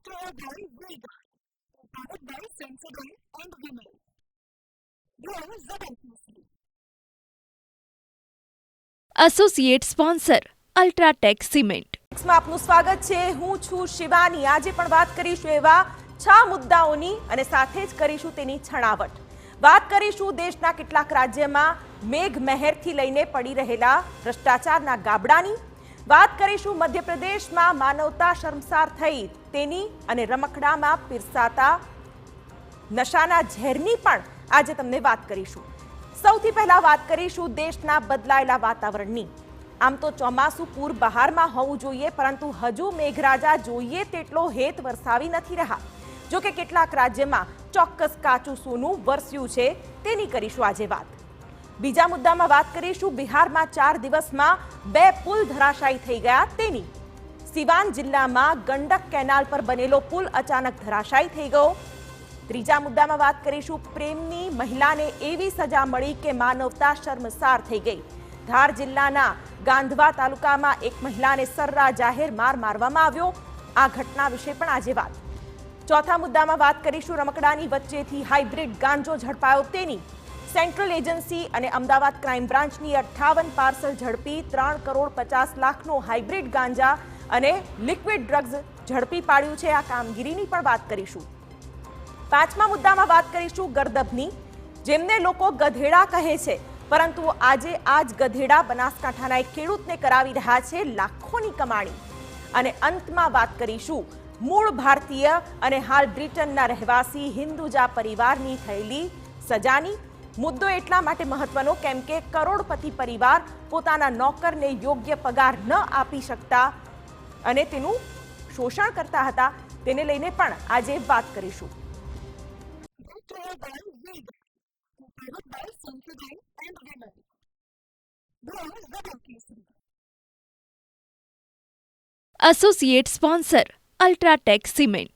Powered by Vega. Powered by Sensodyne and Vinyl. Grow ZLPC. Associate sponsor UltraTech cement. આપનું સ્વાગત છે. હું છું શિવાની. આજે પણ વાત કરીશું એવા 6 મુદ્દાઓની અને સાથે જ કરીશું તેની છણાવટ. વાત કરીશું દેશના કેટલાક રાજ્યમાં મેઘ મહેરથી લઈને પડી રહેલા ભ્રષ્ટાચારના ગાબડાની. વાત કરીશું મધ્યપ્રદેશમાં માનવતા શર્મસાર થઈ તેની અને રમકડામાં પીરસાતા નશાના ઝેરની પણ આજે તમને વાત કરીશું. સૌથી પહેલા વાત કરીશું દેશના બદલાયેલા વાતાવરણની. આમ તો ચોમાસું પૂર બહારમાં હોવું જોઈએ, પરંતુ હજુ મેઘરાજા જોઈએ તેટલો હેત વરસાવી નથી રહ્યા. જો કે કેટલાક રાજ્યમાં ચોક્કસ કાચું સોનું વરસ્યું છે, તેની કરીશું આજે વાત. બીજા મુદ્દામાં વાત કરીશું બિહારમાં 4 દિવસમાં 2 પુલ ધરાશાયી થઈ ગયા તેની. સિવાન જિલ્લામાં ગંડક કેનાલ પર બનેલો પુલ અચાનક ધરાશાયી થઈ ગયો. ત્રીજા મુદ્દામાં વાત કરીશું પ્રેમની મહિલાને એવી સજા મળી કે માનવતા શર્મસાર થઈ ગઈ. ધાર જિલ્લાના ગાંધવા તાલુકામાં એક મહિલાને સર્રા જાહેર માર મારવામાં આવ્યો. આ ઘટના વિશે પણ આજે વાત. ચોથા મુદ્દામાં વાત કરીશું રમકડાની વચ્ચેથી હાઇબ્રિડ ગાંજો ઝડપાયો તેની. સેન્ટ્રલ એજન્સી અને અમદાવાદ ક્રાઇમ બ્રાન્ચની 58 પાર્સલ ઝડપી 3 કરોડ 50 લાખનો હાઇબ્રિડ ગાંજા અને લિક્વિડ ડ્રગ્સ ઝડપી પાડ્યું છે. આ કામગીરીની પણ વાત કરીશું. પાંચમા મુદ્દામાં વાત કરીશું ગર્દભની, જેમને લોકો ગધેડા કહે છે, પરંતુ આજે આ જ ગધેડા બનાસકાંઠાના એક ખેડૂતને કરાવી રહ્યા છે લાખોની કમાણી. અને અંતમાં વાત કરીશું મૂળ ભારતીય અને હાલ બ્રિટનના રહેવાસી હિન્દુજા પરિવારની થયેલી સજાની. મુદ્દો એટલા માટે મહત્વનો કેમ કે કરોડપતિ પરિવાર પોતાના નોકરને યોગ્ય પગાર ન આપી શકતા અને તેનું શોષણ કરતા હતા. તેને લઈને પણ આજે વાત કરીશું. Powered by Vega. Powered by Sensodyne and Vinyl. Grow ZLPC. Associate sponsor UltraTech cement.